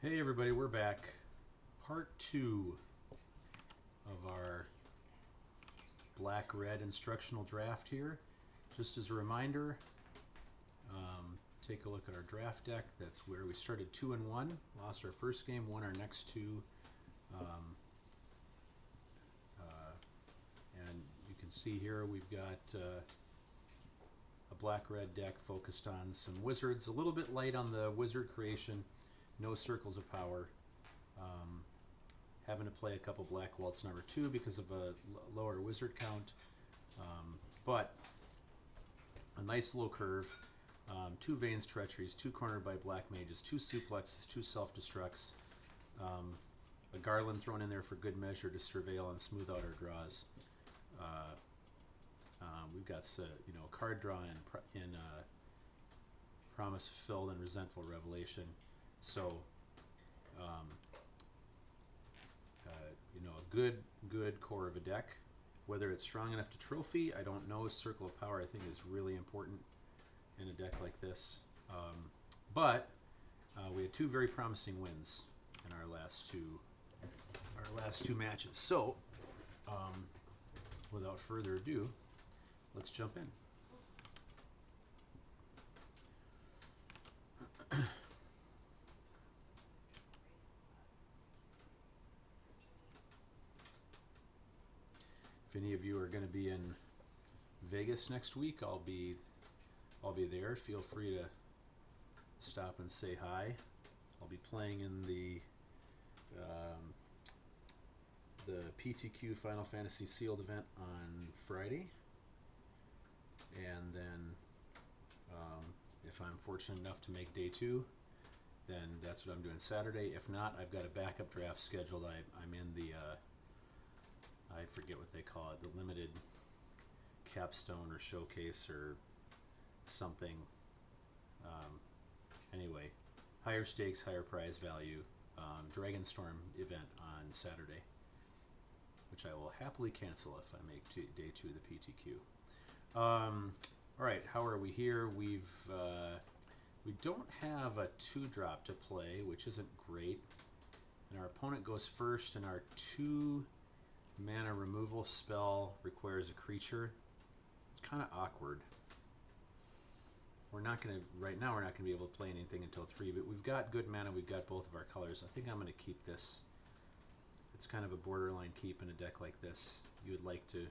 Hey everybody, we're back. Part 2 of our black-red instructional draft here. Just as a reminder, take a look at our draft deck. That's where we started 2-1, lost our first game, won our next two. And you can see here we've got a black-red deck focused on some wizards, a little bit light on the wizard creation, no circles of power. Having to play a couple black waltz number 2 because of a lower wizard count, but a nice low curve, 2 Vane's Treacheries, 2 Cornered by Black Mages, 2 Suplexes, 2 Self-Destructs, a Garland thrown in there for good measure to surveil and smooth out our draws. We've got a card draw in Promise Fulfilled and Resentful Revelation. So a good core of a deck. Whether it's strong enough to trophy, I don't know. Circle of Power, I think, is really important in a deck like this. But we had 2 very promising wins in our last two matches. So, without further ado, let's jump in. If any of you are going to be in Vegas next week, I'll be there. Feel free to stop and say hi. I'll be playing in the PTQ Final Fantasy sealed event on Friday, and then if I'm fortunate enough to make day 2, then that's what I'm doing Saturday. If not, I've got a backup draft scheduled. I'm in the I forget what they call it, the limited capstone or showcase or something. Anyway, higher stakes, higher prize value, Dragonstorm event on Saturday, which I will happily cancel if I make day 2 of the PTQ. All right, how are we here? We don't have a 2-drop to play, which isn't great. And our opponent goes first, and our 2 mana removal spell requires a creature. It's kind of awkward. Right now we're not going to be able to play anything until 3, but we've got good mana, we've got both of our colors. I think I'm going to keep this. It's kind of a borderline keep in a deck like this. You'd like to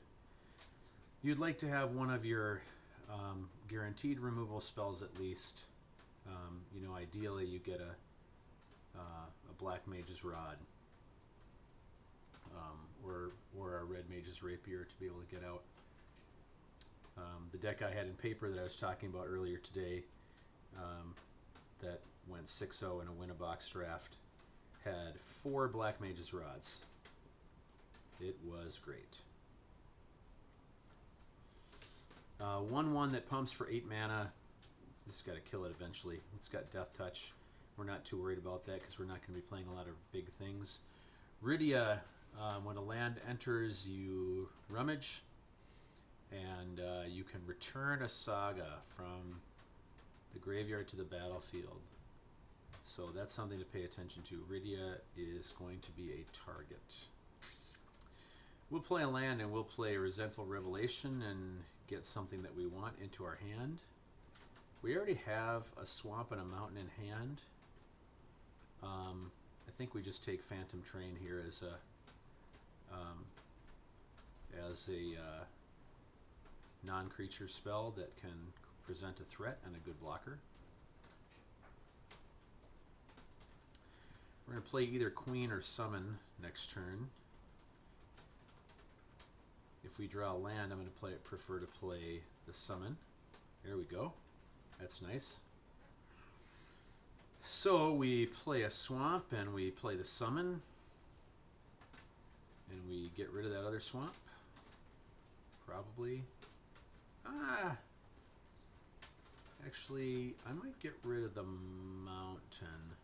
have one of your guaranteed removal spells at least. Ideally you get a Black Mage's Rod. Or a Red Mage's Rapier to be able to get out. The deck I had in paper that I was talking about earlier today, that went 6-0 in a win-a-box draft, had 4 Black Mage's Rods. It was great. 1/1 that pumps for 8 mana. Just got to kill it eventually. It's got Death Touch. We're not too worried about that because we're not going to be playing a lot of big things. Rydia, when a land enters, you rummage, and you can return a saga from the graveyard to the battlefield. So that's something to pay attention to. Rydia is going to be a target. We'll play a land, and we'll play a Resentful Revelation and get something that we want into our hand. We already have a swamp and a mountain in hand. I think we just take Phantom Train here as a non-creature spell that can present a threat and a good blocker. We're going to play either Queen or Summon next turn. If we draw a land, I'm going to prefer to play the Summon. There we go. That's nice. So we play a swamp and we play the Summon, and we get rid of that other swamp. Probably. Actually, I might get rid of the mountain,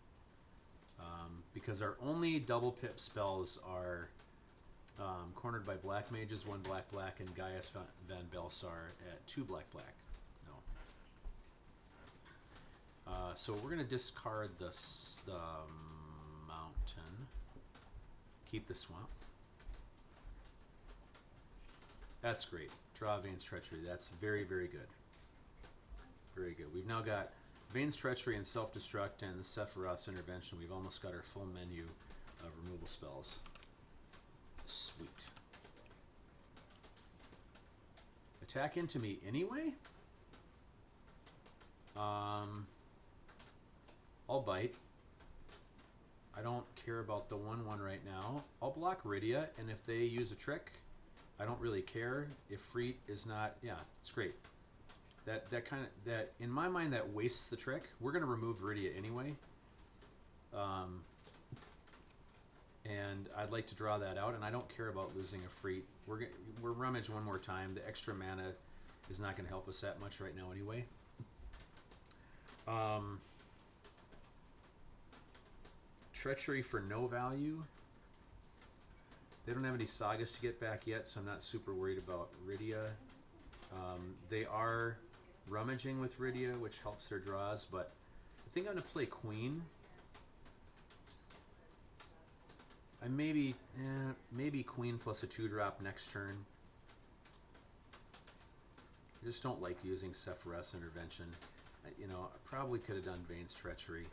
because our only double pip spells are Cornered by Black Mages, 1 black, and Gaius Van Belsar at 2 black. No. So we're going to discard the 10. Keep the swamp. That's great. Draw Vane's Treachery. That's very, very good. Very good. We've now got Vane's Treachery and Self-Destruct and Sephiroth's Intervention. We've almost got our full menu of removal spells. Sweet. Attack into me anyway? I'll bite. I don't care about the 1/1 right now. I'll block Rydia, and if they use a trick, I don't really care. If Freet is not, yeah, it's great. That in my mind, that wastes the trick. We're going to remove Rydia anyway. And I'd like to draw that out, and I don't care about losing a Freet. We're rummage one more time. The extra mana is not going to help us that much right now anyway. Treachery for no value. They don't have any sagas to get back yet, so I'm not super worried about Rydia. They are rummaging with Rydia, which helps their draws, but I think I'm going to play Queen. I maybe Queen plus a 2-drop next turn. I just don't like using Sephiroth's Intervention. You know, I probably could have done Vane's Treachery.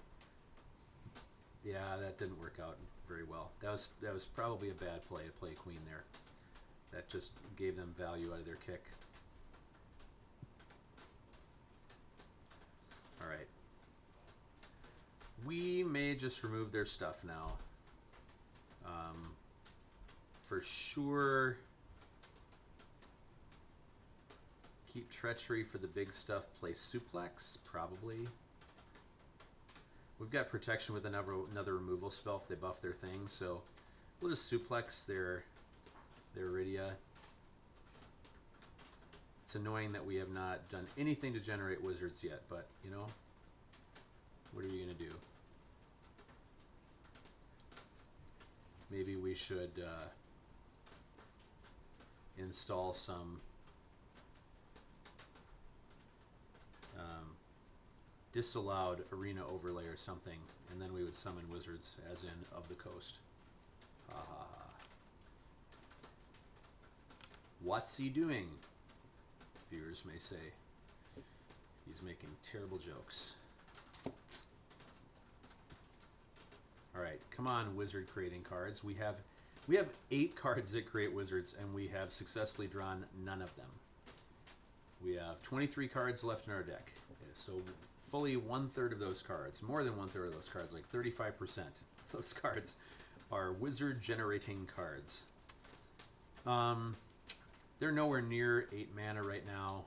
Yeah, that didn't work out very well. That was probably a bad play to play Queen there. That just gave them value out of their kick. All right. We may just remove their stuff now. For sure, keep Treachery for the big stuff. Play Suplex, probably. We've got protection with another removal spell if they buff their thing, so we'll just Suplex their Rydia. It's annoying that we have not done anything to generate wizards yet, but, you know, what are you going to do? Maybe we should install some disallowed arena overlay or something, and then we would summon wizards, as in of the coast. What's he doing? Viewers may say. He's making terrible jokes. Alright, come on, wizard creating cards. We have 8 cards that create wizards, and we have successfully drawn none of them. We have 23 cards left in our deck. Okay, so fully 1/3 of those cards, more than 1/3 of those cards, like 35% of those cards are wizard generating cards. They're nowhere near 8 mana right now.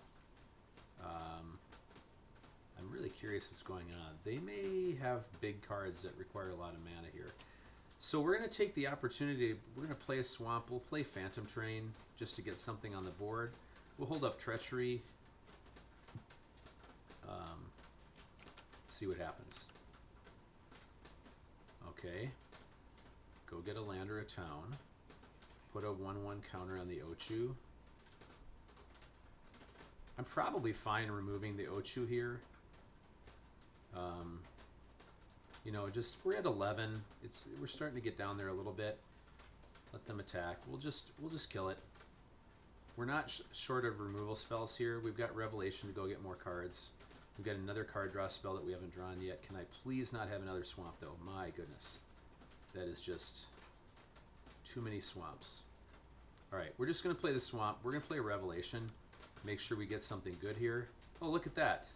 I'm really curious what's going on. They may have big cards that require a lot of mana here. So we're going to take the opportunity. We're going to play a swamp. We'll play Phantom Train just to get something on the board. We'll hold up Treachery. See what happens. Okay. Go get a land or a town. Put a 1/1 counter on the Ochu. I'm probably fine removing the Ochu here. You know, just we're at 11. We're starting to get down there a little bit. Let them attack. We'll just kill it. We're not short of removal spells here. We've got Revelation to go get more cards. We've got another card draw spell that we haven't drawn yet. Can I please not have another swamp though? My goodness, that is just too many swamps. All right, we're just going to play the swamp. We're going to play Revelation. Make sure we get something good here. Oh, look at that.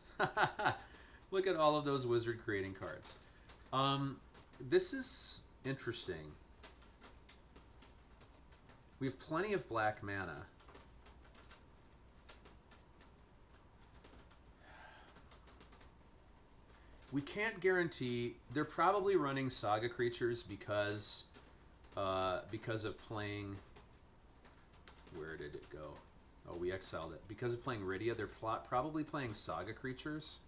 Look at all of those wizard creating cards. This is interesting. We have plenty of black mana. We can't guarantee. They're probably running Saga creatures because of playing. Where did it go? Oh, we exiled it. Because of playing Rydia, they're probably playing Saga creatures.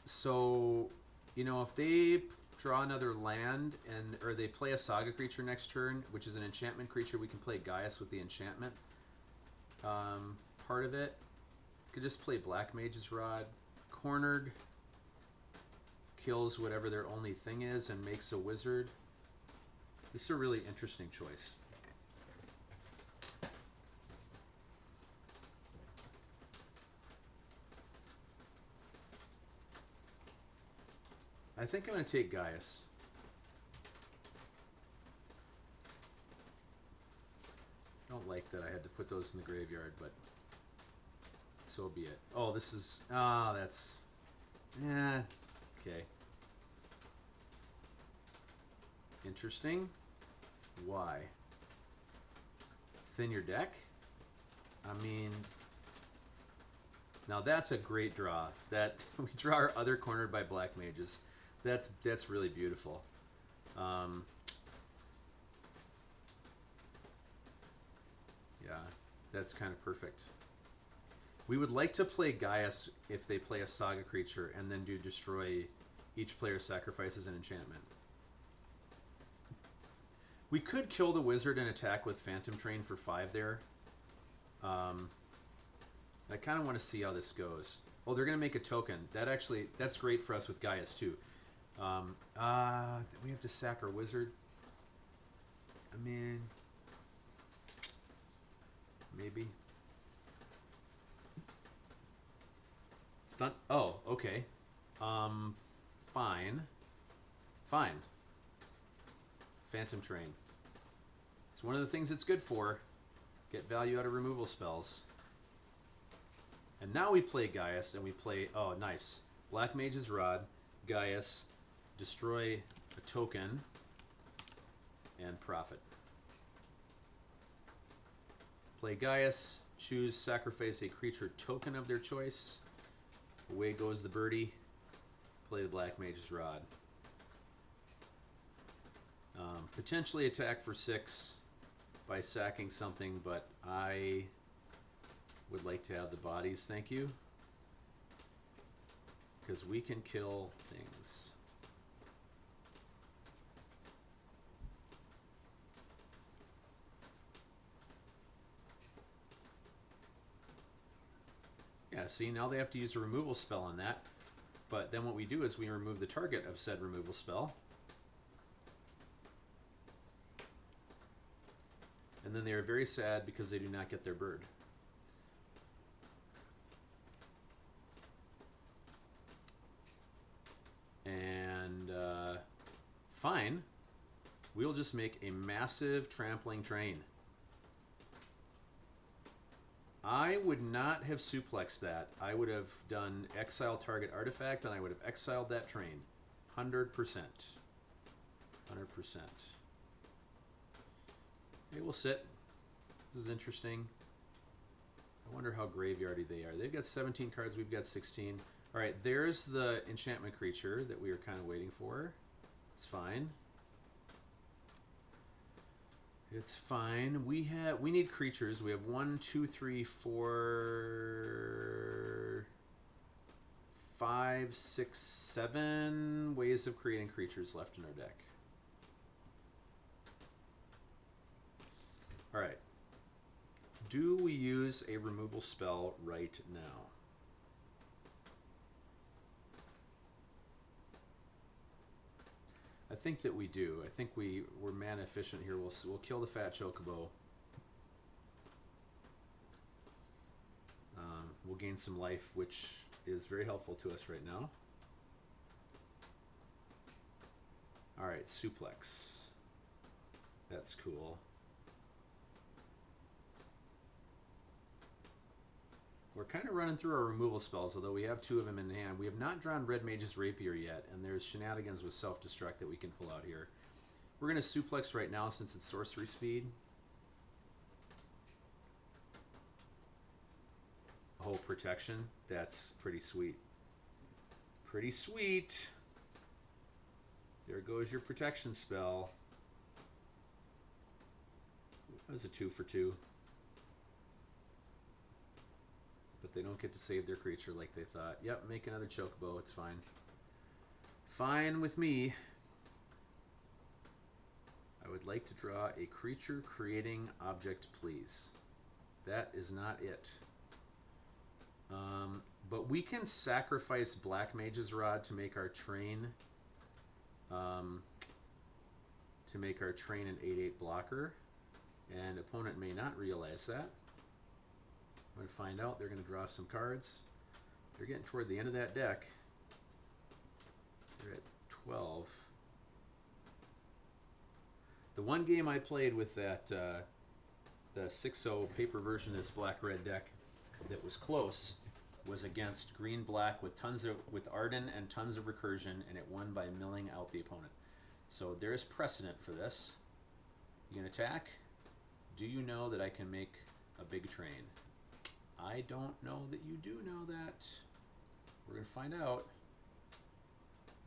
So, you know, if they draw another land or they play a Saga creature next turn, which is an enchantment creature, we can play Gaius with the enchantment part of it. Could just play Black Mage's Rod. Cornered. kills whatever their only thing is and makes a wizard. This is a really interesting choice. I think I'm going to take Gaius. I don't like that I had to put those in the graveyard, but so be it. Oh, this is... Ah, that's... Yeah, okay. Interesting. Why? Thin your deck? I mean... Now that's a great draw. That we draw our other cornered by black mages. That's really beautiful. Yeah, that's kind of perfect. We would like to play Gaius if they play a Saga creature and then do destroy. Each player sacrifices an enchantment. We could kill the wizard and attack with Phantom Train for 5 there. I kind of want to see how this goes. Oh, they're going to make a token. That's great for us with Gaius too. We have to sack our wizard. I mean, maybe. Oh, okay. Fine. Phantom Train. It's one of the things it's good for. Get value out of removal spells. And now we play Gaius, and we play... Oh, nice. Black Mage's Rod, Gaius, destroy a token, and profit. Play Gaius, choose sacrifice a creature token of their choice. Away goes the birdie. Play the Black Mage's Rod. Potentially attack for 6 by sacking something, but I would like to have the bodies, thank you. Because we can kill things. Yeah, see, now they have to use a removal spell on that. But then what we do is we remove the target of said removal spell. And then they are very sad because they do not get their bird. And fine, we'll just make a massive trampling train. I would not have suplexed that. I would have done exile target artifact, and I would have exiled that train. 100%. 100%. Okay, we'll sit. This is interesting. I wonder how graveyardy they are. They've got 17 cards, we've got 16. All right, there's the enchantment creature that we were kind of waiting for. It's fine. It's fine. We need creatures. We have 1, 2, 3, 4, 5, 6, 7 ways of creating creatures left in our deck. All right. Do we use a removal spell right now? I think that we do. I think we're mana efficient here. We'll kill the fat chocobo. We'll gain some life, which is very helpful to us right now. All right, suplex. That's cool. We're kind of running through our removal spells, although we have 2 of them in hand. We have not drawn Red Mage's Rapier yet, and there's shenanigans with self-destruct that we can pull out here. We're going to suplex right now since it's sorcery speed. Oh, protection. That's pretty sweet. Pretty sweet. There goes your protection spell. That was a 2 for 2. But they don't get to save their creature like they thought. Yep, make another chocobo. It's fine. Fine with me. I would like to draw a creature creating object, please. That is not it. But we can sacrifice Black Mage's Rod to make our train an 8/8 blocker, and opponent may not realize that. I'm going to find out. They're going to draw some cards. They're getting toward the end of that deck. They're at 12. The one game I played with that the 6-0 paper version of this black-red deck that was close was against green-black with Arden and tons of recursion, and it won by milling out the opponent. So there is precedent for this. You can attack. Do you know that I can make a big train? I don't know that you do know that. We're going to find out.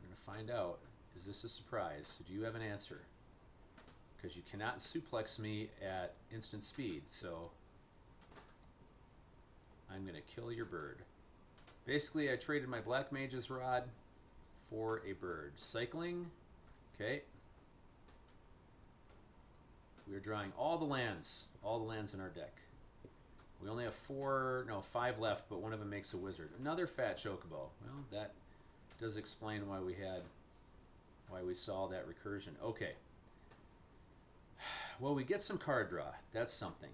We're going to find out. Is this a surprise? Do you have an answer? Because you cannot suplex me at instant speed, so I'm going to kill your bird. Basically, I traded my Black Mage's Rod for a bird. Cycling. Okay. We are drawing all the lands in our deck. We only have 5 left, but one of them makes a wizard. Another fat chocobo. Well, that does explain why we saw that recursion. Okay. Well, we get some card draw. That's something.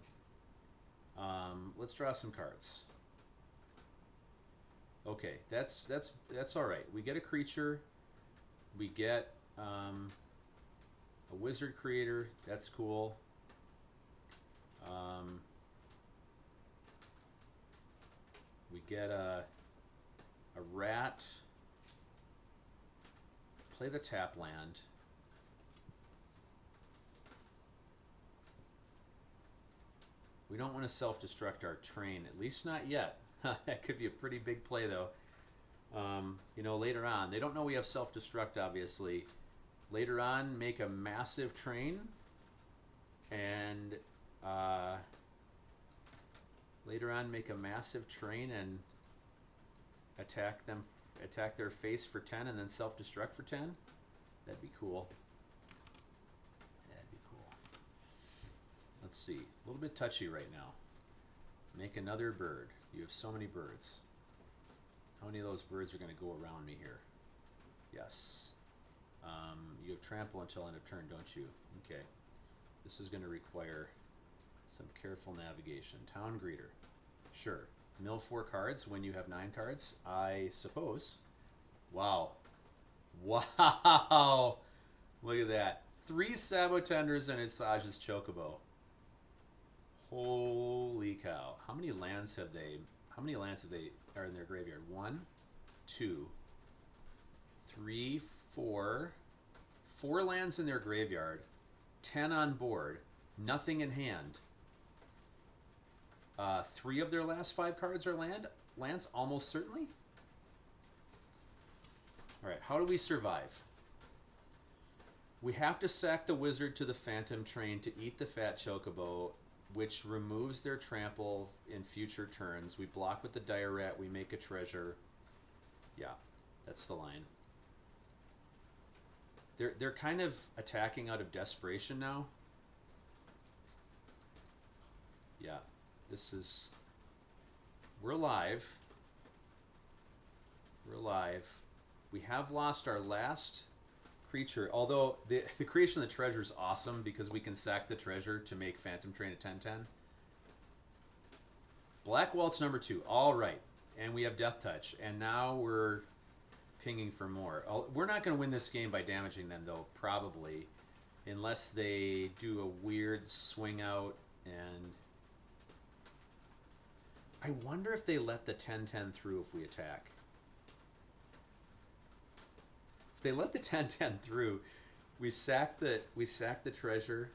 Let's draw some cards. Okay, that's all right. We get a creature. We get a wizard creator. That's cool. We get a rat. Play the tap land. We don't want to self-destruct our train, at least not yet. That could be a pretty big play, though. You know, later on, they don't know we have self-destruct, obviously. Later on, make a massive train, and attack their face for 10, and then self-destruct for 10. That'd be cool. That'd be cool. Let's see. A little bit touchy right now. Make another bird. You have so many birds. How many of those birds are going to go around me here? Yes. You have trample until end of turn, don't you? Okay. This is going to require some careful navigation. Town Greeter. Sure. Mill 4 cards when you have 9 cards, I suppose. Wow. Wow. Look at that. 3 Sabotenders and Asajj's Chocobo. Holy cow. How many lands are in their graveyard? 1, 2, 3, 4. 4 lands in their graveyard. 10 on board. Nothing in hand. 3 of their last 5 cards are lands, almost certainly. Alright, how do we survive? We have to sack the wizard to the phantom train to eat the fat chocobo, which removes their trample in future turns. We block with the dire rat, we make a treasure. Yeah, that's the line. They're kind of attacking out of desperation now. Yeah, this is... We're alive. We're alive. We have lost our last creature, although the creation of the treasure is awesome because we can sack the treasure to make Phantom Train a 10/10. Black Waltz number 2. All right. And we have Death Touch. And now we're pinging for more. We're not going to win this game by damaging them, though, probably. Unless they do a weird swing out and... I wonder if they let the 10/10 through if we attack. If they let the 10/10 through, we sack the treasure.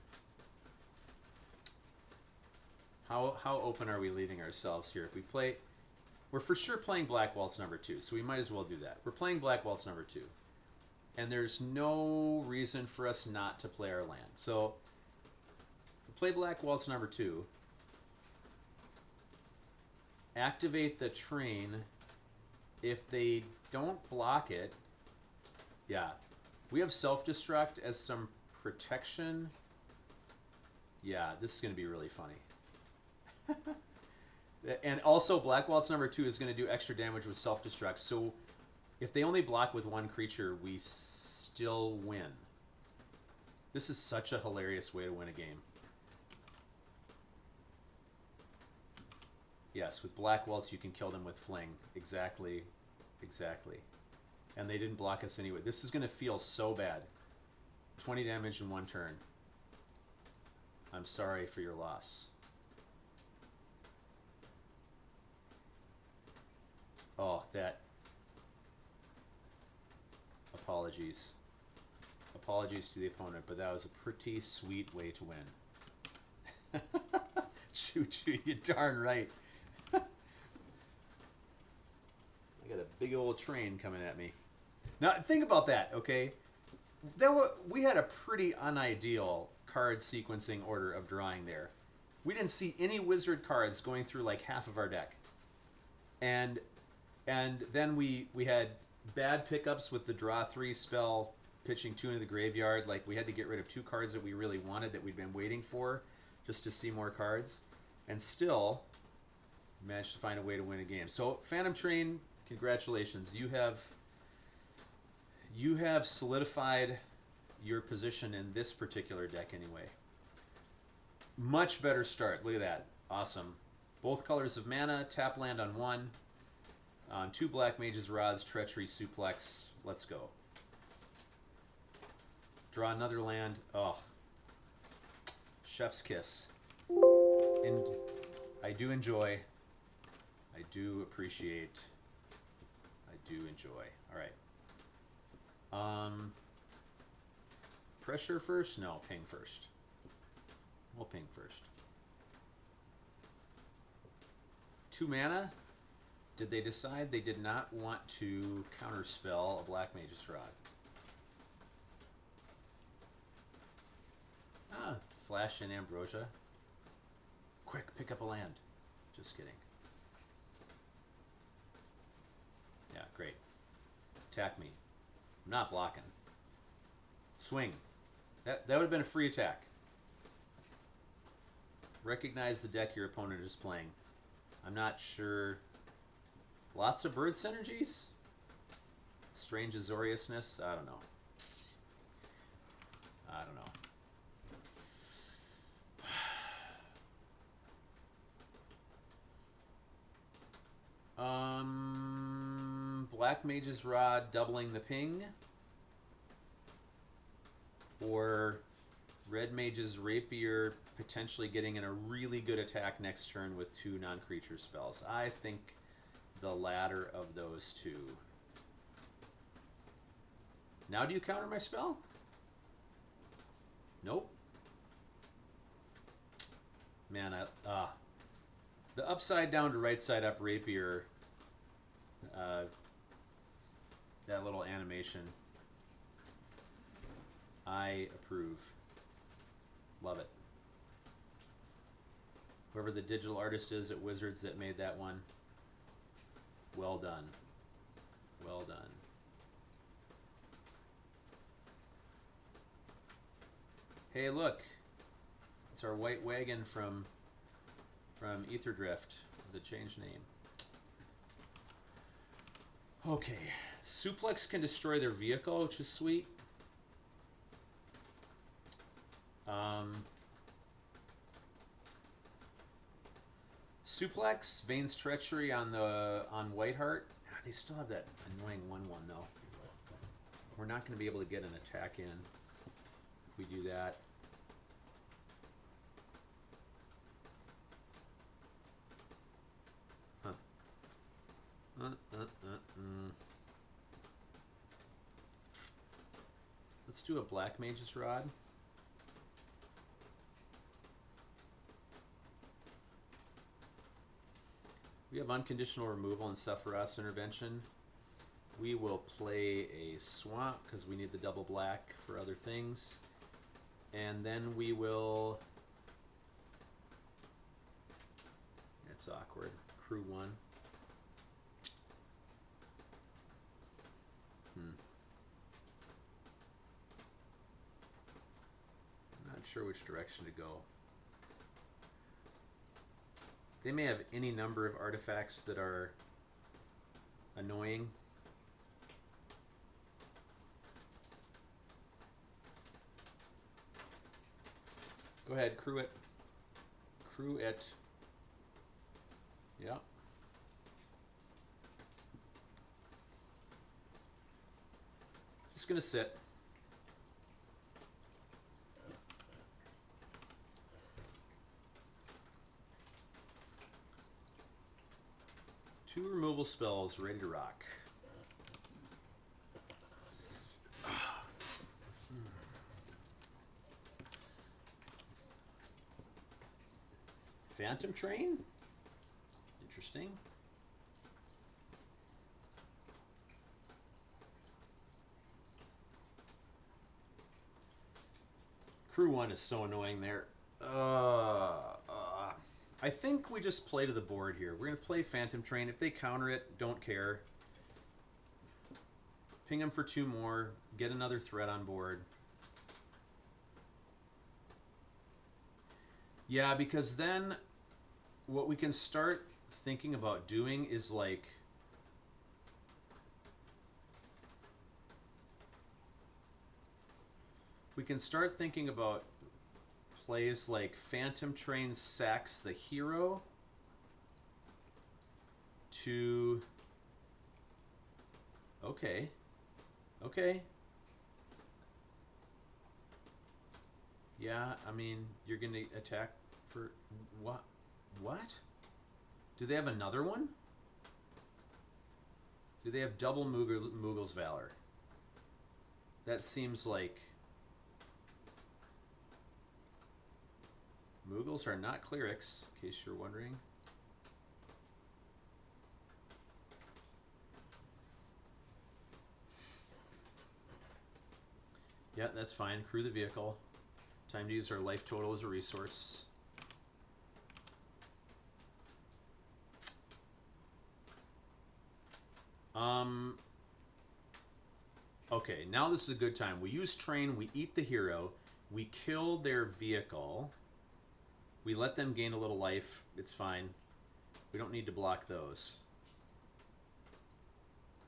How open are we leaving ourselves here? If we play, we're for sure playing Black Waltz number 2, so we might as well do that. We're playing Black Waltz number 2, and there's no reason for us not to play our land. So we play Black Waltz number 2. Activate the train. If they don't block it, yeah, we have self-destruct as some protection. Yeah, this is going to be really funny. And also, Black Waltz number 2 is going to do extra damage with self-destruct. So if they only block with one creature, we still win. This is such a hilarious way to win a game. Yes, with Black Waltz, you can kill them with Fling. Exactly. Exactly. And they didn't block us anyway. This is going to feel so bad. 20 damage in one turn. I'm sorry for your loss. Oh, that... Apologies. Apologies to the opponent, but that was a pretty sweet way to win. Choo-choo, you darn right. I got a big old train coming at me. Now, think about that, okay? We had a pretty unideal card sequencing order of drawing there. We didn't see any wizard cards going through like half of our deck. And then we had bad pickups with the draw 3 spell, pitching 2 into the graveyard. Like, we had to get rid of 2 cards that we really wanted that we'd been waiting for just to see more cards. And still managed to find a way to win a game. So, Phantom Train, congratulations. You have solidified your position in this particular deck anyway. Much better start. Look at that. Awesome. Both colors of mana, tap land on 1. On 2 Black Mage's Rods, Treachery, Suplex. Let's go. Draw another land. Oh. Chef's kiss. And I do enjoy. I do appreciate. I do enjoy. Alright. Pressure first? No, ping first. We'll ping first. 2 mana? Did they decide they did not want to counterspell a Black Mage's Rod? Ah, Flash and Ambrosia. Quick, pick up a land. Just kidding. Yeah, great. Attack me. I'm not blocking. Swing. That would have been a free attack. Recognize the deck your opponent is playing. I'm not sure. Lots of bird synergies? Strange Azoriousness? I don't know. I don't know. Black Mage's Rod doubling the ping? Or Red Mage's Rapier potentially getting in a really good attack next turn with 2 non-creature spells? I think the latter of those 2. Now do you counter my spell? Nope. Man, the upside down to right side up Rapier, that little animation, I approve. Love it. Whoever the digital artist is at Wizards that made that one, well done. Well done. Hey, look. It's our white wagon from Aetherdrift, the changed name. Okay. Suplex can destroy their vehicle, which is sweet. Suplex, Vane's Treachery on Whiteheart. They still have that annoying 1/1 though. We're not going to be able to get an attack in if we do that. Huh. Let's do a Black Mage's Rod. We have unconditional removal and Sephiroth's Intervention. We will play a Swamp because we need the double black for other things. And then we will... It's awkward. Crew 1. I'm not sure which direction to go. They may have any number of artifacts that are annoying. Go ahead, crew it. Crew it. Yeah. Just gonna sit. Two removal spells ready to rock. Phantom Train? Interesting. Crew 1 is so annoying there. I think we just play to the board here. We're going to play Phantom Train. If they counter it, don't care. Ping them for 2 more. Get another threat on board. Yeah, because then what we can start thinking about doing is like... We can start thinking about plays like Phantom Train sacks the hero to... Okay. Okay. Yeah, I mean, you're going to attack for... What? What? Do they have another one? Do they have double Mughals Valor? That seems like... Mughals are not clerics, in case you're wondering. Yeah, that's fine. Crew the vehicle. Time to use our life total as a resource. Okay, now this is a good time. We use train, we eat the hero, we kill their vehicle, we let them gain a little life, it's fine. We don't need to block those.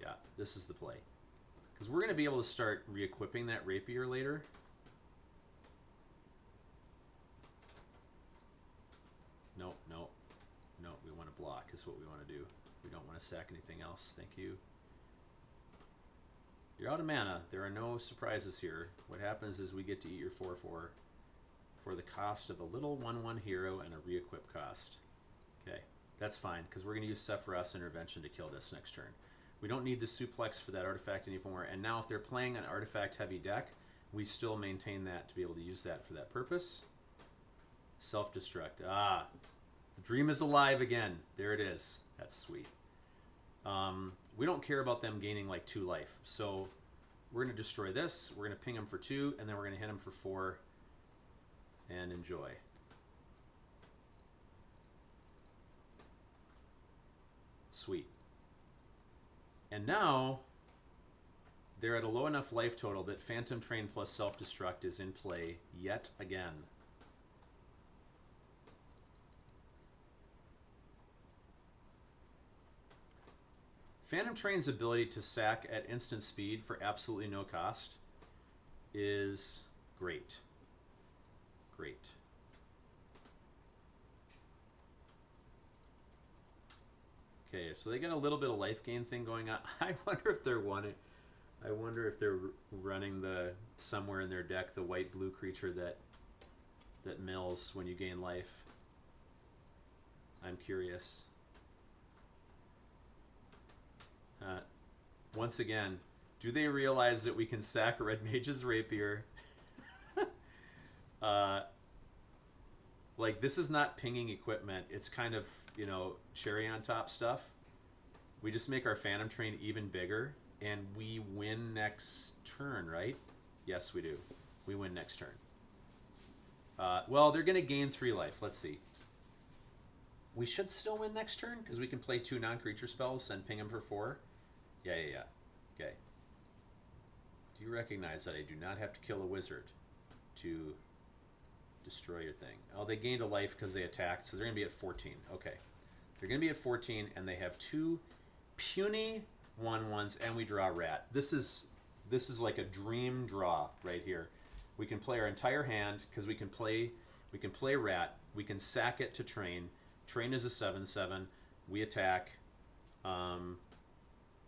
Yeah, this is the play. Because we're going to be able to start re-equipping that rapier later. Nope, nope. Nope, we want to block is what we want to do. We don't want to sack anything else. Thank you. You're out of mana. There are no surprises here. What happens is we get to eat your 4/4 for the cost of a little 1/1 hero and a re-equip cost. Okay, that's fine, because we're going to use Sephiroth's Intervention to kill this next turn. We don't need the suplex for that artifact anymore, and now if they're playing an artifact-heavy deck, we still maintain that to be able to use that for that purpose. Self-destruct. Ah, the dream is alive again. There it is. That's sweet. We don't care about them gaining like 2 life, so we're going to destroy this. We're going to ping them for 2, and then we're going to hit them for 4, and enjoy. Sweet. And now they're at a low enough life total that Phantom Train plus Self-Destruct is in play yet again. Phantom Train's ability to sack at instant speed for absolutely no cost is great. Great. Okay, so they got a little bit of life gain thing going on. I wonder if they're running the somewhere in their deck the white-blue creature that mills when you gain life. I'm curious. Once again, do they realize that we can sack Red Mage's Rapier? Like, this is not pinging equipment. It's kind of, you know, cherry on top stuff. We just make our Phantom Train even bigger, and we win next turn, right? Yes, we do. We win next turn. Well, they're going to gain 3 life. Let's see. We should still win next turn, because we can play 2 non-creature spells and ping them for 4. Yeah. Okay. Do you recognize that I do not have to kill a wizard to Destroy your thing. Oh, they gained a life because they attacked, so they're going to be at 14. Okay. They're going to be at 14, and they have 2 puny 1/1s, and we draw rat. This is like a dream draw right here. We can play our entire hand because we can play rat. We can sack it to train. Train is a 7/7. We attack.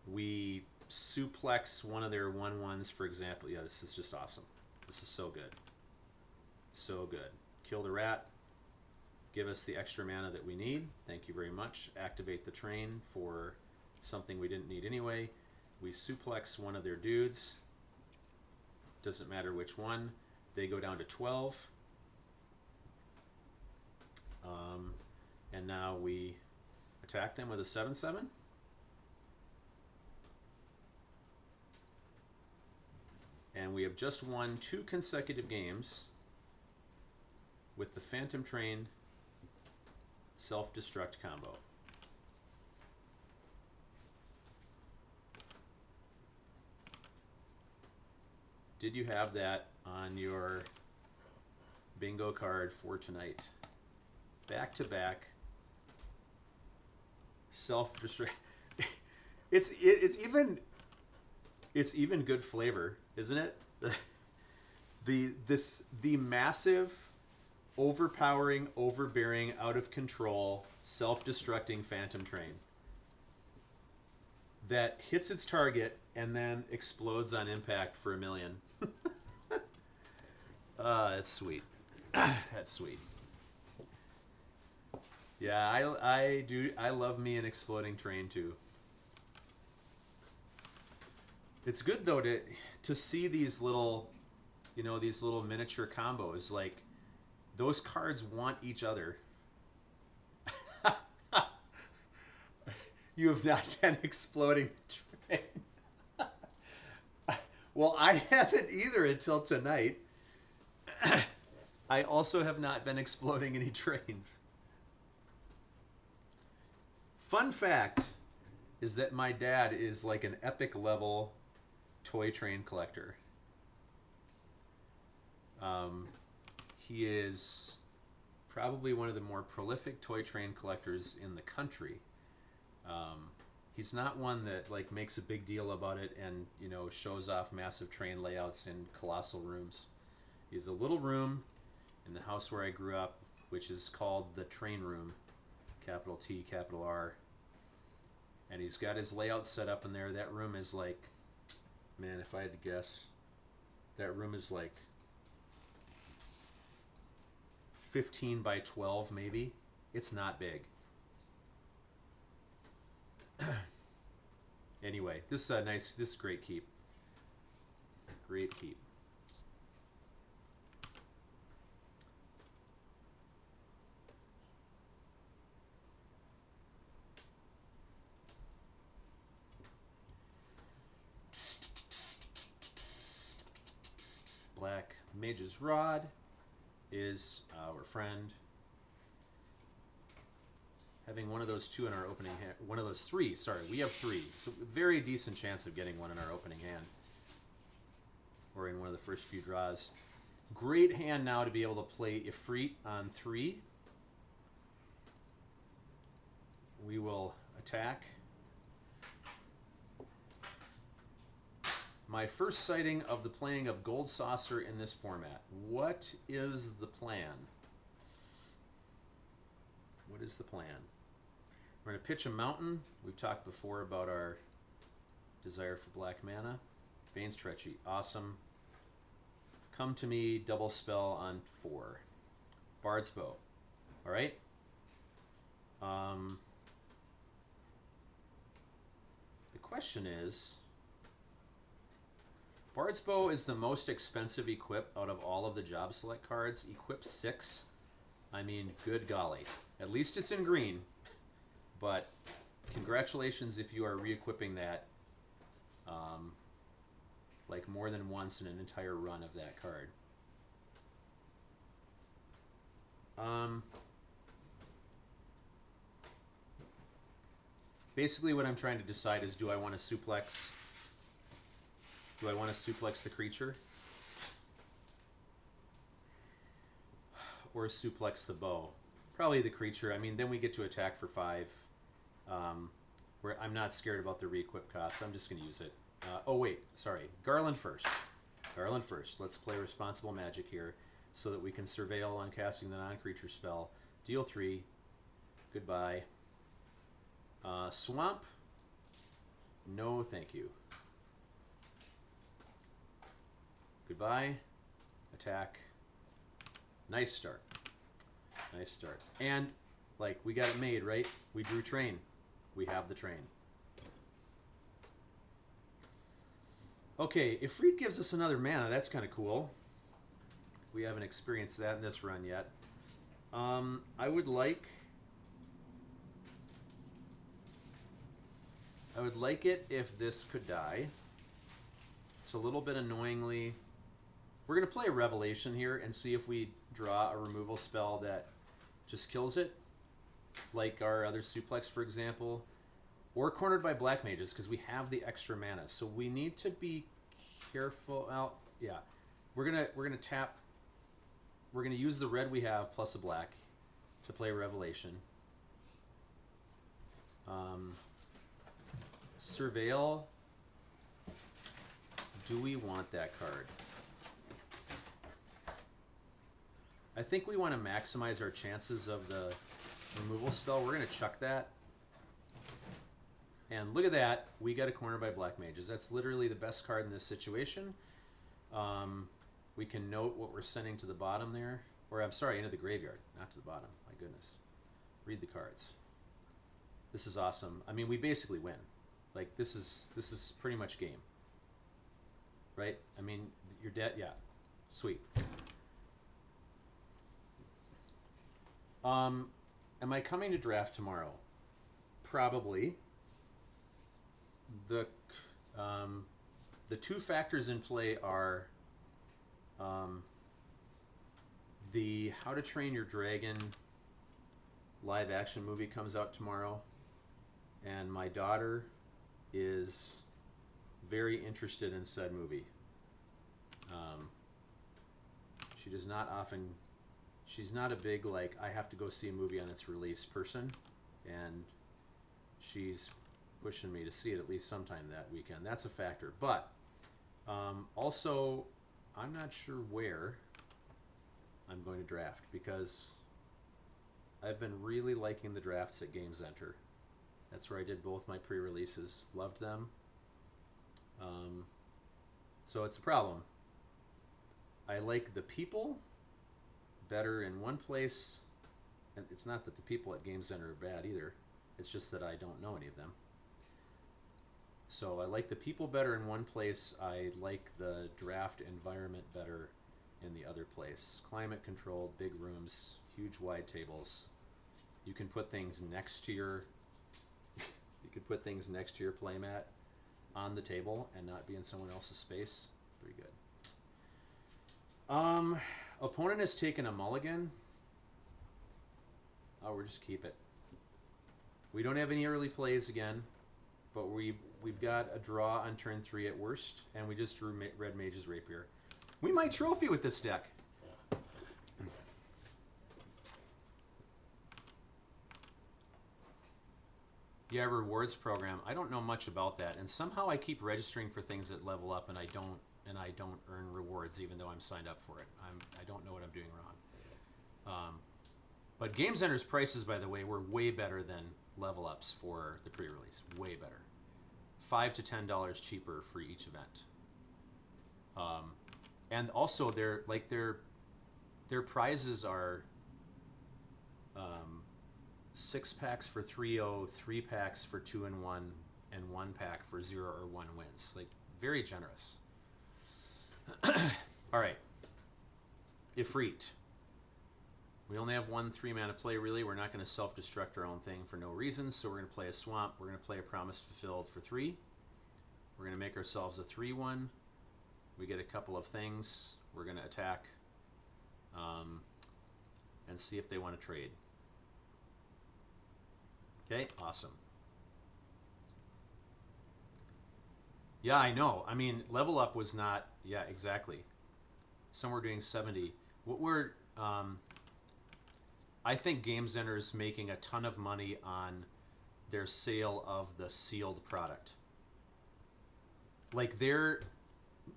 We suplex one of their 1/1s, for example. Yeah, this is just awesome. This is so good. So good. Kill the rat. Give us the extra mana that we need. Thank you very much. Activate the train for something we didn't need anyway. We suplex one of their dudes. Doesn't matter which one. They go down to 12. And now we attack them with a 7/7. And we have just won 2 consecutive games with the Phantom Train self-destruct combo. Did you have that on your bingo card for tonight? Back to back self-destruct. It's even good flavor, isn't it? The massive, overpowering, overbearing, out of control, self-destructing Phantom Train that hits its target and then explodes on impact for 1,000,000. That's sweet. That's sweet. Yeah, I love me an exploding train too. It's good though to see these little, these little miniature combos. Like, those cards want each other. You have not been exploding the train. Well, I haven't either until tonight. I also have not been exploding any trains. Fun fact is that my dad is like an epic level toy train collector. He is probably one of the more prolific toy train collectors in the country. He's not one that like makes a big deal about it and shows off massive train layouts in colossal rooms. He's a little room in the house where I grew up, which is called the train room, capital T, capital R. And he's got his layout set up in there. That room is like, man, if I had to guess, that room is like 15 by 12 maybe. It's not big. Anyway, this is nice. This is great keep. Great keep. Black Mage's Rod is our friend. Having one of those 2 in our opening hand, one of those 3, sorry, we have 3. So very decent chance of getting one in our opening hand. Or in one of the first few draws. Great hand now to be able to play Ifrit on 3. We will attack. My first sighting of the playing of Gold Saucer in this format. What is the plan? What is the plan? We're going to pitch a mountain. We've talked before about our desire for black mana. Bane's Treachery, awesome. Come to me, double spell on 4. Bard's Bow, all right? The question is, Bard's Bow is the most expensive equip out of all of the job select cards. Equip 6. I mean, good golly. At least it's in green. But congratulations if you are re-equipping that like more than once in an entire run of that card. Basically what I'm trying to decide is, do I want to suplex the creature? or suplex the bow. Probably the creature. I mean, then we get to attack for 5. Where I'm not scared about the re-equip cost. I'm just going to use it. Oh, wait. Sorry. Garland first. Garland first. Let's play responsible magic here so that we can surveil on casting the non-creature spell. Deal 3. Goodbye. Swamp. No, thank you. Goodbye. Attack. Nice start. Nice start. And, like, we got it made, right? We drew train. We have the train. Okay, if Ifrit gives us another mana, that's kind of cool. We haven't experienced that in this run yet. I would like it if this could die. It's a little bit annoyingly. We're going to play a Revelation here and see if we draw a removal spell that just kills it, like our other Suplex, for example, or Cornered by Black Mages, because we have the extra mana. So we need to be careful. Well, yeah, we're gonna tap. We're gonna use the red we have plus a black to play Revelation. Surveil. Do we want that card? I think we want to maximize our chances of the removal spell. We're going to chuck that. And look at that. We got a Corner by Black Mages. That's literally the best card in this situation. We can note what we're sending to the bottom there. Or, I'm sorry, into the graveyard, not to the bottom. My goodness. Read the cards. This is awesome. I mean, we basically win. Like, this is pretty much game. Right? I mean, you're dead. Yeah. Sweet. Am I coming to draft tomorrow? Probably. The two factors in play are the How to Train Your Dragon live action movie comes out tomorrow, and my daughter is very interested in said movie. She does not often. She's not a big, like, I have to go see a movie on its release person, and she's pushing me to see it at least sometime that weekend. That's a factor. But also, I'm not sure where I'm going to draft, because I've been really liking the drafts at Game Center. That's where I did both my pre-releases. Loved them. So it's a problem. I like the people better in one place, and it's not that the people at Game Center are bad either. It's just that I don't know any of them. So I like the people better in one place. I like the draft environment better in the other place. Climate controlled, big rooms, huge wide tables. You can put things next to your playmat on the table and not be in someone else's space. Pretty good. Opponent has taken a mulligan. Oh, we'll just keep it. We don't have any early plays again, but we've got a draw on turn 3 at worst, and we just drew Red Mage's Rapier. We might trophy with this deck. Yeah, rewards program. I don't know much about that, and somehow I keep registering for things that level up, and I don't earn rewards even though I'm signed up for it. I don't know what I'm doing wrong. But Game Center's prices, by the way, were way better than level ups for the pre-release. Way better. $5 to $10 cheaper for each event. And also their prizes are 6 packs for 3-0, 3 packs for 2-1, and 1 pack for 0 or 1 wins. Like, very generous. All right. Ifrit. We only have 1 3-mana play, really. We're not going to self-destruct our own thing for no reason, so we're going to play a Swamp. We're going to play a Promise Fulfilled for 3. We're going to make ourselves a 3-1. We get a couple of things. We're going to attack and see if they want to trade. Okay, awesome. Yeah, I know. I mean, level up was not... Yeah, exactly. Some were doing 70. What we're... I think Game Center's making a ton of money on their sale of the sealed product. Like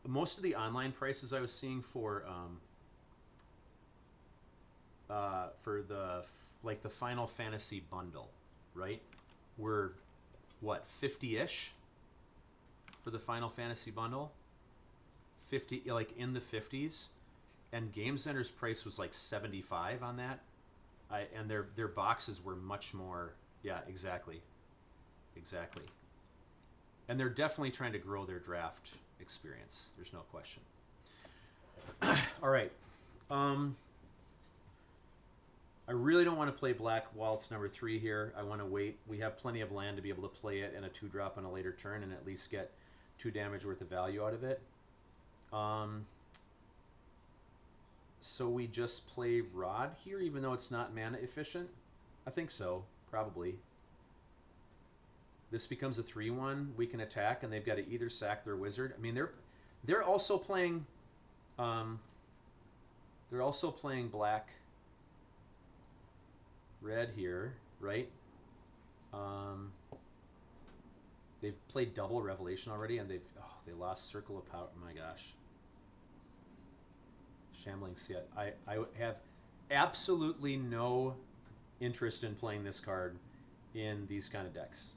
most of the online prices I was seeing for the Final Fantasy bundle, right? Were what, 50-ish for the Final Fantasy bundle? 50, like in the 50s, and Game Center's price was like 75 on that. And their boxes were much more. Yeah, exactly. And they're definitely trying to grow their draft experience. There's no question. All right. I really don't want to play Black Waltz number 3 here. I want to wait. We have plenty of land to be able to play it in a 2-drop on a later turn and at least get 2 damage worth of value out of it. So we just play Rod here, even though it's not mana efficient? I think so, probably. This becomes a 3/1. We can attack, and they've got to either sack their wizard. I mean, they're also playing black red here, right? They've played double Revelation already, and they lost Circle of Power. Oh my gosh. Shambling Siet. I have absolutely no interest in playing this card in these kind of decks.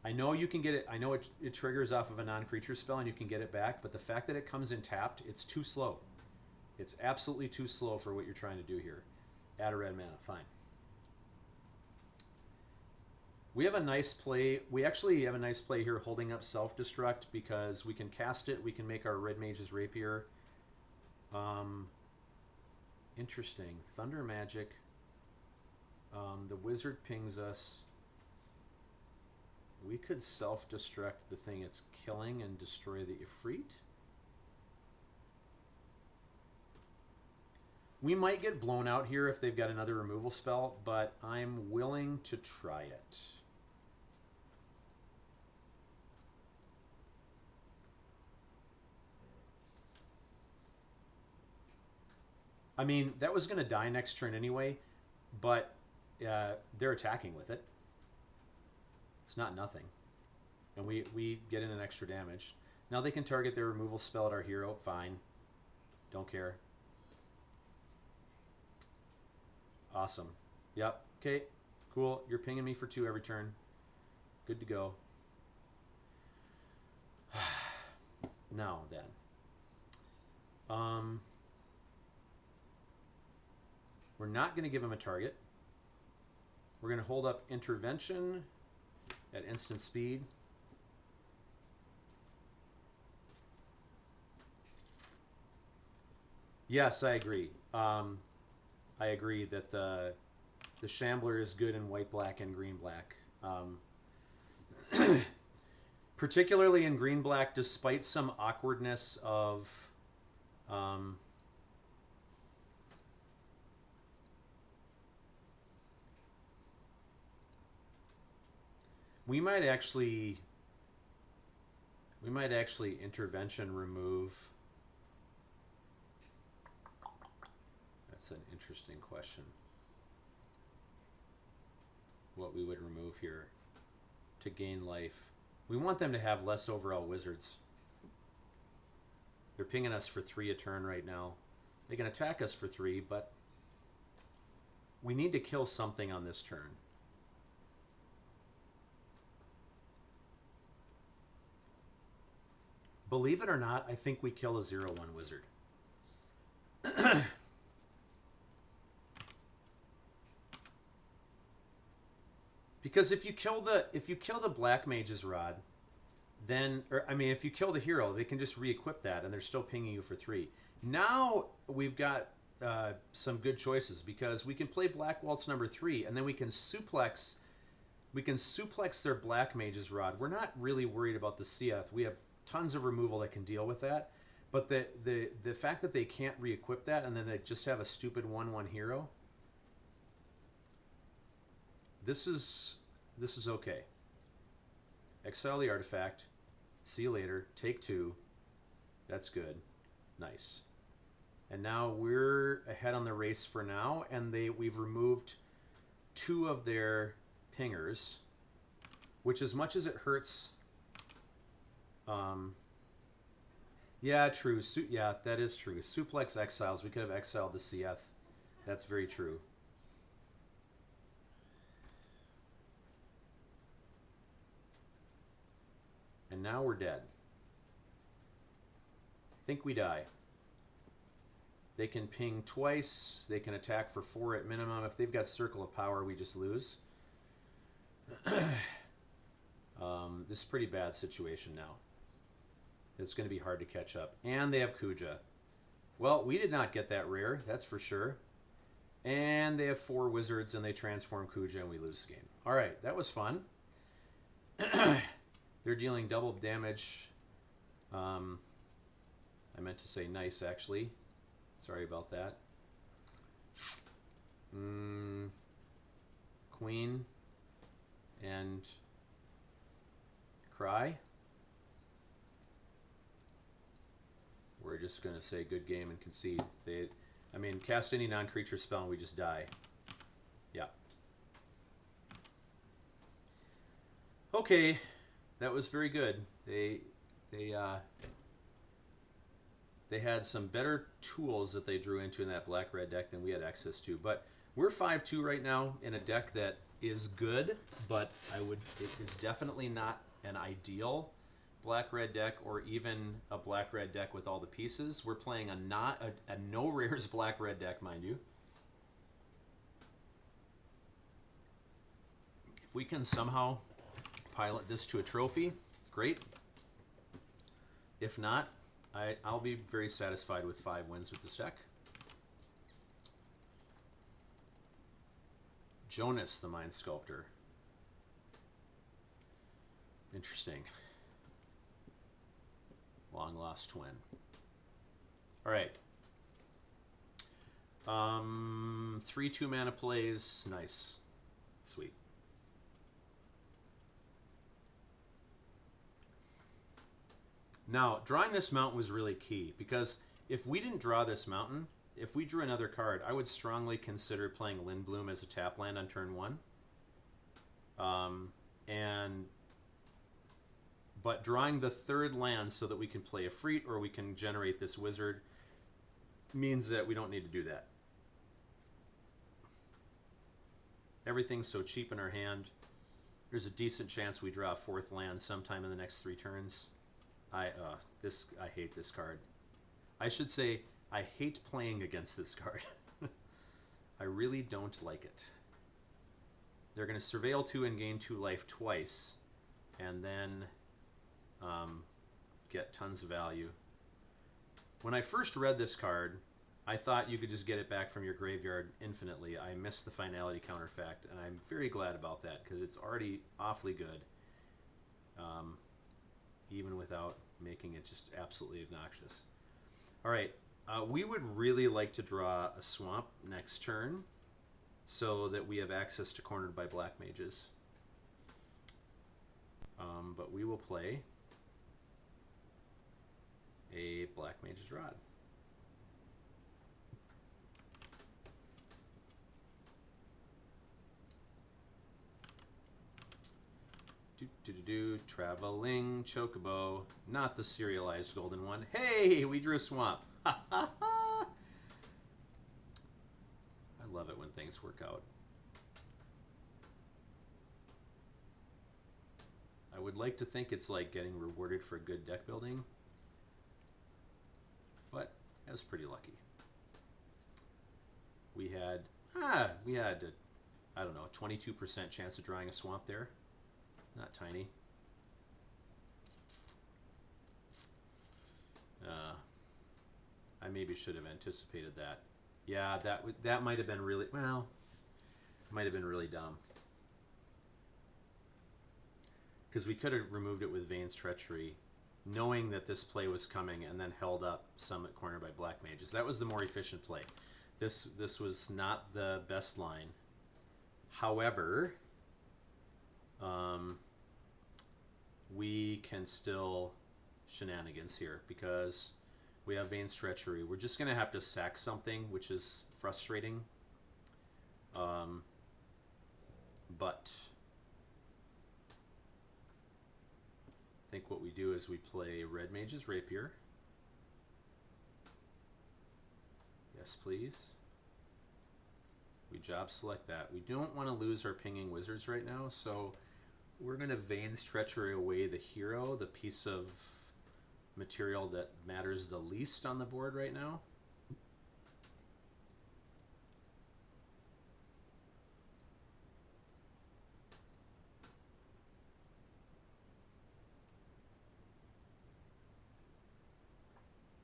I know you can get it. I know it triggers off of a non-creature spell and you can get it back, but the fact that it comes in tapped, it's too slow. It's absolutely too slow for what you're trying to do here. Add a red mana, fine. We have a nice play. We actually have a nice play here holding up Self-Destruct because we can cast it. We can make our Red Mage's Rapier. Interesting. Thunder Magic. The wizard pings us. We could self-destruct the thing it's killing and destroy the Ifrit. We might get blown out here if they've got another removal spell, but I'm willing to try it. I mean, that was going to die next turn anyway, but they're attacking with it. It's not nothing. And we get in an extra damage. Now they can target their removal spell at our hero. Fine. Don't care. Awesome. Yep. Okay. Cool. You're pinging me for 2 every turn. Good to go. Now then. We're not going to give him a target. We're going to hold up Intervention at instant speed. Yes, I agree. I agree that the Shambler is good in white, black, and green, black. Particularly in green, black, despite some awkwardness of we might actually intervention remove. That's an interesting question. What we would remove here to gain life. We want them to have less overall wizards. They're pinging us for 3 a turn right now. They can attack us for 3, but we need to kill something on this turn. Believe it or not, I think we kill a 0/1 wizard. Because if you kill the Black Mage's Rod, then if you kill the hero, they can just re-equip that and they're still pinging you for 3. Now we've got some good choices because we can play Black Waltz number 3 and then we can suplex their Black Mage's Rod. We're not really worried about the Seath. We have tons of removal that can deal with that, but the fact that they can't re-equip that and then they just have a stupid 1/1 hero, this is okay. Exile the artifact. See you later. Take 2. That's good. Nice. And now we're ahead on the race for now, and we've removed 2 of their pingers, which as much as it hurts, yeah, true. Yeah, that is true. Suplex exiles. We could have exiled the CF. That's very true. And now we're dead. Think we die. They can ping twice. They can attack for 4 at minimum. If they've got Circle of Power, we just lose. This is a pretty bad situation now. It's going to be hard to catch up. And they have Kuja. Well, we did not get that rare, that's for sure. And they have 4 wizards, and they transform Kuja, and we lose the game. All right, that was fun. They're dealing double damage. I meant to say nice, actually. Sorry about that. Queen and Cry. We're just going to say good game and concede. I mean, cast any non-creature spell and we just die. Yeah. Okay, that was very good. They had some better tools that they drew into in that black-red deck than we had access to. But we're 5-2 right now in a deck that is good, but it is definitely not an ideal black-red deck or even a black-red deck with all the pieces. We're playing a no rares black-red deck, mind you. If we can somehow pilot this to a trophy, great. If not, I'll be very satisfied with 5 wins with this deck. Jonas, the Mind Sculptor. Interesting. Long lost twin. All right. 3 2-mana plays. Nice. Sweet. Now, drawing this mountain was really key, because if we didn't draw this mountain, if we drew another card, I would strongly consider playing Lindblum as a tap land on turn 1. But drawing the 3rd land so that we can play a Freet or we can generate this wizard means that we don't need to do that. Everything's so cheap in our hand. There's a decent chance we draw a 4th land sometime in the next 3 turns. I hate this card. I should say I hate playing against this card. I really don't like it. They're going to Surveil 2 and gain 2 life twice, and then get tons of value. When I first read this card, I thought you could just get it back from your graveyard infinitely. I missed the finality counterfact, and I'm very glad about that, because it's already awfully good, even without making it just absolutely obnoxious. All right, we would really like to draw a swamp next turn so that we have access to Cornered by Black Mages. But we will play a Black Mage's Rod. Traveling Chocobo, not the serialized golden one. Hey, we drew a swamp. I love it when things work out. I would like to think it's like getting rewarded for good deck building, but I was pretty lucky. We had I don't know, a 22% chance of drawing a swamp there. Not tiny. I maybe should have anticipated that. Yeah, that might have been really, well, it might have been really dumb. Because we could have removed it with Vane's Treachery, knowing that this play was coming, and then held up Summit Corner by Black Mages. That was the more efficient play. This was not the best line. However, we can still shenanigans here, because We have Vane's Treachery. We're just going to have to sack something, which is frustrating. But I think what we do is we play Red Mage's Rapier. Yes, please. We job select that. We don't want to lose our pinging wizards right now, so we're going to Vane's Treachery away the hero, the piece of material that matters the least on the board right now.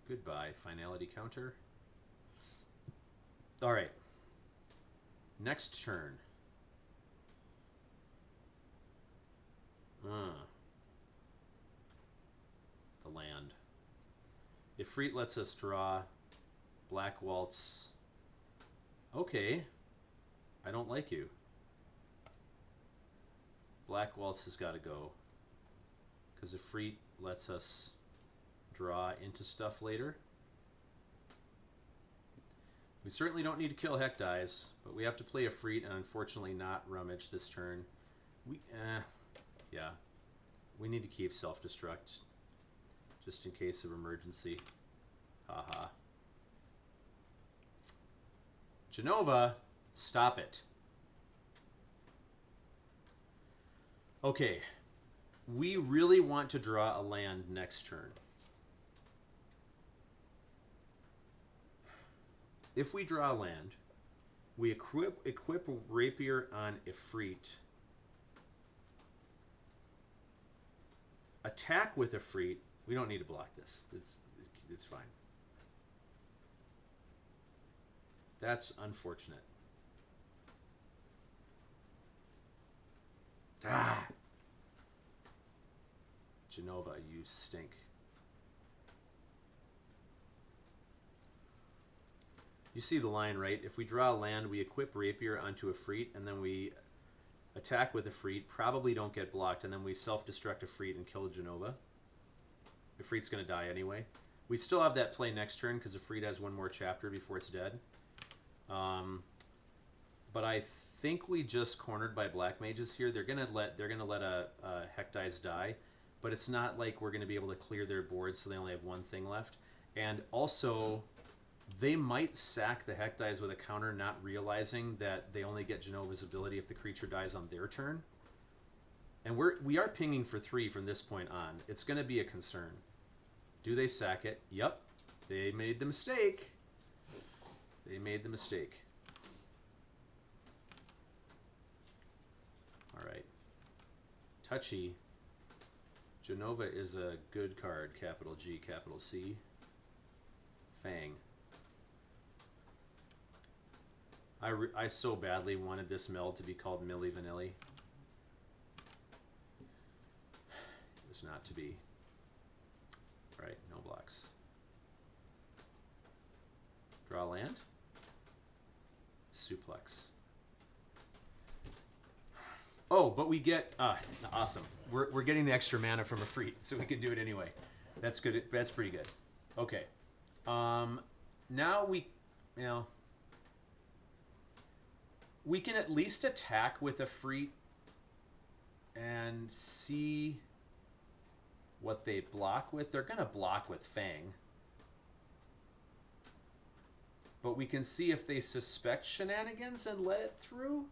Goodbye, finality counter. All right. Next turn. The land. Ifrit lets us draw. Black Waltz. Okay. I don't like you. Black Waltz has got to go. Because Ifrit lets us draw into stuff later. We certainly don't need to kill Hekdies, but we have to play Ifrit and unfortunately not Rummage this turn. Yeah. We need to keep self-destruct just in case of emergency. Haha. Genova, stop it. Okay. We really want to draw a land next turn. If we draw a land, we equip Rapier on Ifrit. Attack with Ifrit. We don't need to block this. It's fine. That's unfortunate. Ah! Genova, you stink. You see the line, right? If we draw a land, we equip Rapier onto Ifrit, and then we attack with Ifrit, probably don't get blocked, and then we self-destruct Ifrit and kill Genova. Ifrit's going to die anyway. We still have that play next turn because Ifrit has one more chapter before it's dead. But I think we just cornered by Black Mages here. They're gonna let a Hekdies die, but it's not like we're gonna be able to clear their board, so they only have one thing left. And also, they might sack the Hekdies with a counter, not realizing that they only get Genova's ability if the creature dies on their turn. And we are pinging for 3 from this point on. It's going to be a concern. Do they sack it? Yep. They made the mistake. They made the mistake. All right. Touchy. Genova is a good card. Capital G, capital C. Fang. I so badly wanted this meld to be called Milli Vanilli. It was not to be. Right, no blocks. Draw land. Suplex. Oh, but we get awesome. We're getting the extra mana from Ifrit, so we can do it anyway. That's good. That's pretty good. Okay. Now we can at least attack with Ifrit and see what they block with. They're going to block with Fang. But we can see if they suspect shenanigans and let it through.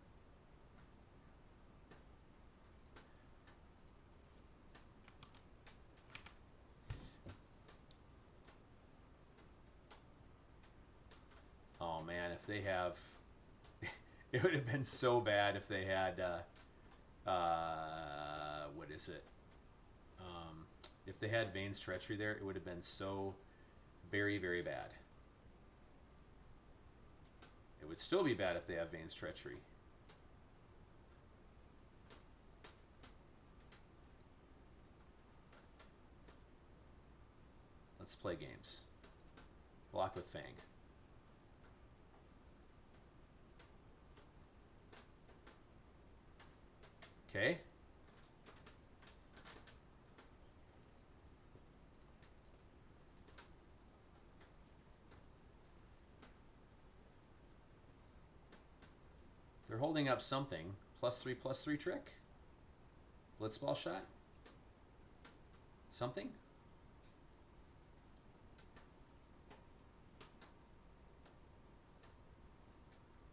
Oh man, if they have... It would have been so bad if they had... what is it? If they had Vane's Treachery there, it would have been so very, very bad. It would still be bad if they have Vane's Treachery. Let's play games. Block with Fang. Okay. They're holding up something. +3/+3 trick? Blitzball shot? Something?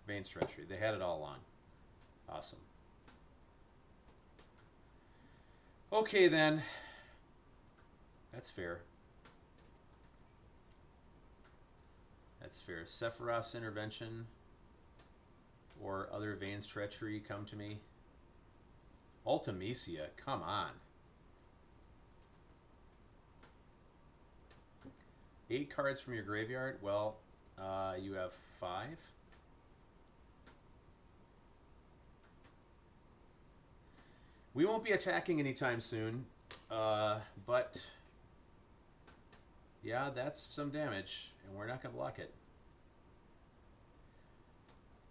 Veins Treachery. They had it all along. Awesome. Okay, then. That's fair. That's fair. Sephiroth's Intervention or other Veins Treachery come to me. Ultimecia, come on. 8 cards from your graveyard? Well, you have 5. We won't be attacking anytime soon, but yeah, that's some damage, and we're not going to block it.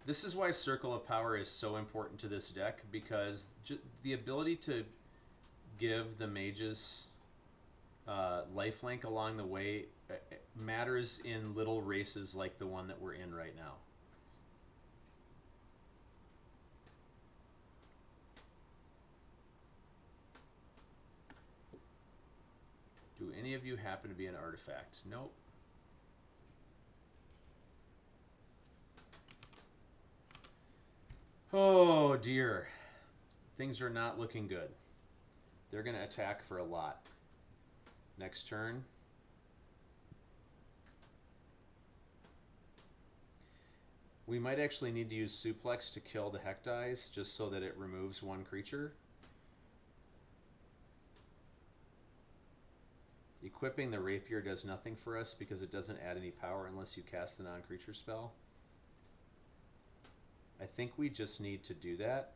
This is why Circle of Power is so important to this deck, because the ability to give the mages lifelink along the way matters in little races like the one that we're in right now. Do any of you happen to be an artifact? Nope. Oh dear. Things are not looking good. They're going to attack for a lot. Next turn. We might actually need to use Suplex to kill the Hecdies just so that it removes one creature. Equipping the Rapier does nothing for us because it doesn't add any power unless you cast the non-creature spell. I think we just need to do that.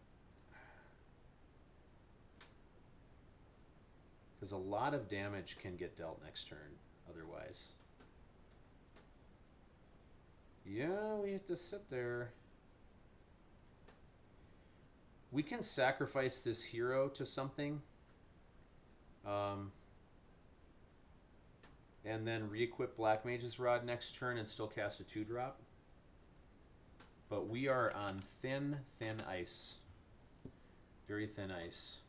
Because a lot of damage can get dealt next turn otherwise. Yeah, we have to sit there. We can sacrifice this hero to something. And then re-equip Black Mage's Rod next turn and still cast a 2-drop. But we are on thin, thin ice. Very thin ice.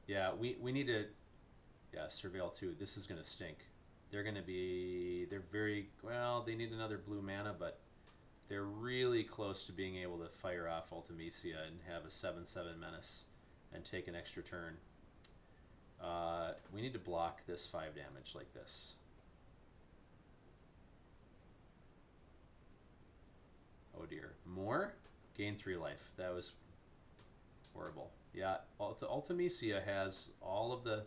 Yeah, we need to... Yeah, Surveil 2. This is going to stink. They're going to be... They're very... Well, they need another blue mana, but they're really close to being able to fire off Ultimecia and have a 7/7 menace and take an extra turn. We need to block this 5 damage like this. Oh dear. More? Gain 3 life. That was horrible. Yeah, Ultimecia has all of the...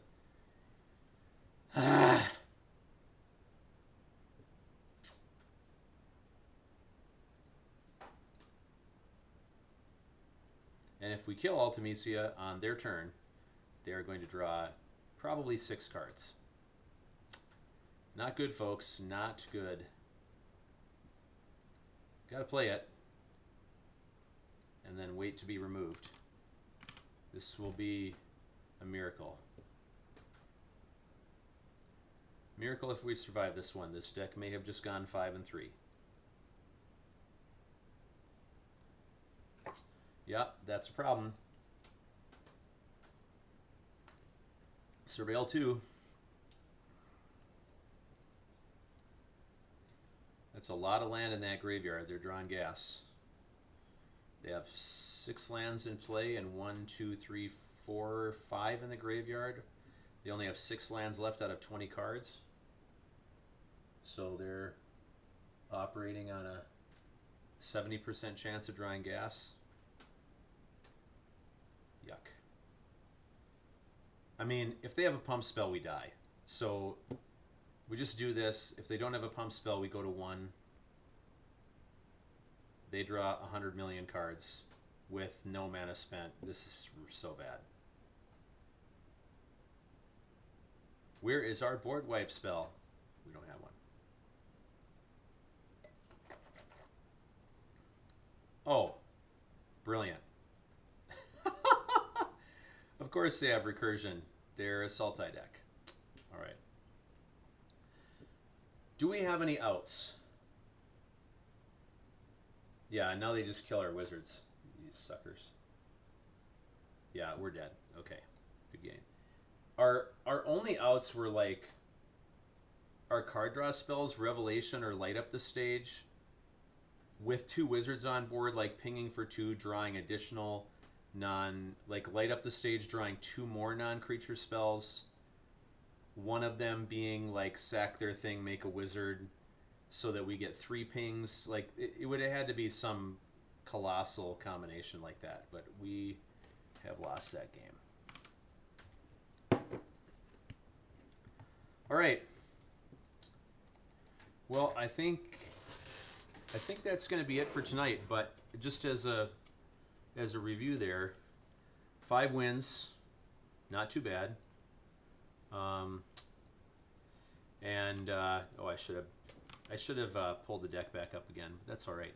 And if we kill Ultimecia on their turn, they're going to draw probably 6 cards. Not good, folks. Not good. Gotta play it. And then wait to be removed. This will be a miracle. Miracle if we survive this one. This deck may have just gone 5-3. Yep, that's a problem. Surveil 2. That's a lot of land in that graveyard. They're drawing gas. They have 6 lands in play and 1, 2, 3, 4, 5 in the graveyard. They only have 6 lands left out of 20 cards. So they're operating on a 70% chance of drawing gas. Yuck. I mean, if they have a pump spell, we die. So we just do this. If they don't have a pump spell, we go to 1. They draw 100 million cards with no mana spent. This is so bad. Where is our board wipe spell? We don't have one. Oh, brilliant. Of course they have recursion. They're a Sultai deck. All right. Do we have any outs? Yeah, now they just kill our wizards. these suckers. Yeah, we're dead. Okay, good game. Our only outs were like our card draw spells, Revelation or Light Up the Stage, with 2 wizards on board, like pinging for 2, drawing additional like Light Up the Stage, drawing 2 more non-creature spells. One of them being like sack their thing, make a wizard, so that we get 3 pings. Like it would have had to be some colossal combination like that, but we have lost that game. All right. Well, I think that's going to be it for tonight. But just as a review, there, 5 wins, not too bad. And oh, I should have pulled the deck back up again. That's all right.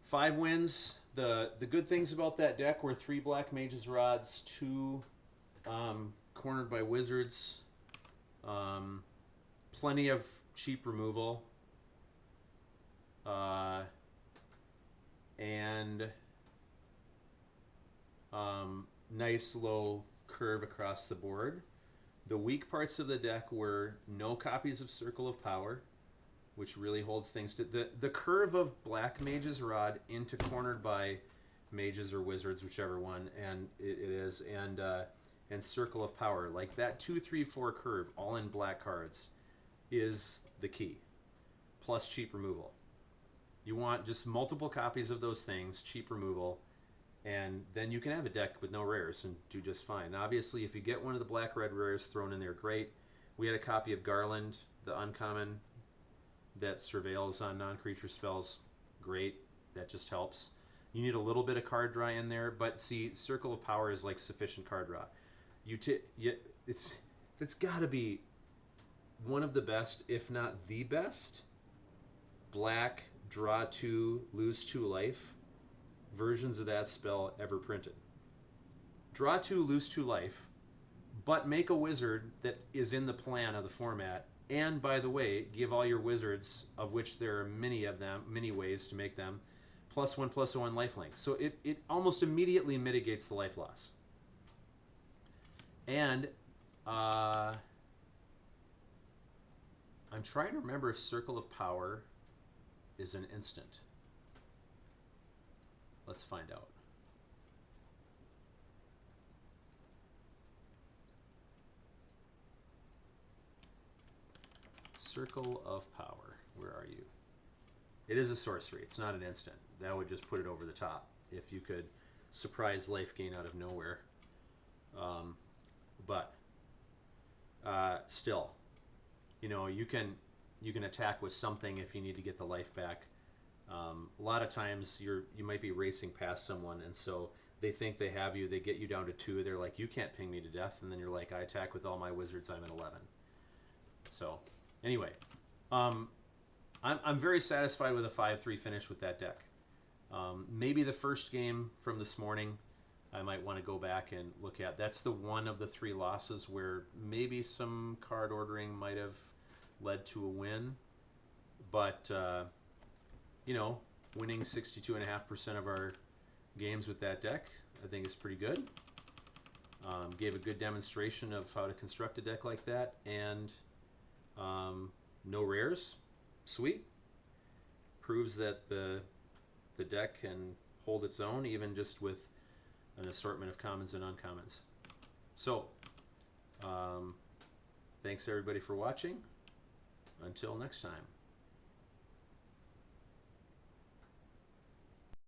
5 wins. The good things about that deck were 3 Black Mage's Rods, 2 cornered by Wizards, plenty of cheap removal, and nice low curve across the board. The weak parts of the deck were no copies of Circle of Power, which really holds things to the curve of Black Mage's Rod into cornered by Mages or Wizards, whichever one, and it is, and Circle of Power, like that 2, 3, 4 curve, all in black cards, is the key. Plus cheap removal. You want just multiple copies of those things, cheap removal, and then you can have a deck with no rares and do just fine. Now, obviously, if you get one of the black-red rares thrown in there, great. We had a copy of Garland, the uncommon that surveils on non-creature spells. Great. That just helps. You need a little bit of card draw in there, but see, Circle of Power is like sufficient card draw. It's got to be one of the best, if not the best, black draw 2, lose 2 life versions of that spell ever printed. Draw 2, lose 2 life, but make a wizard that is in the plan of the format. And by the way, give all your wizards, of which there are many of them, many ways to make them, +1/+1 lifelink. So it almost immediately mitigates the life loss. And I'm trying to remember if Circle of Power is an instant. Let's find out. Circle of Power. Where are you? It is a sorcery. It's not an instant. That would just put it over the top if you could surprise life gain out of nowhere. But still, you know, you can attack with something if you need to get the life back. A lot of times you might be racing past someone, and so they think they have you. They get you down to 2. They're like, you can't ping me to death, and then you're like, I attack with all my wizards. I'm at 11. So anyway, I'm very satisfied with a 5-3 finish with that deck. Maybe the first game from this morning I might want to go back and look at. That's the one of the 3 losses where maybe some card ordering might have led to a win. But, you know, winning 62.5% of our games with that deck, I think is pretty good. Gave a good demonstration of how to construct a deck like that. And no rares. Sweet. Proves that the deck can hold its own, even just with an assortment of commons and uncommons. So, thanks everybody for watching. Until next time.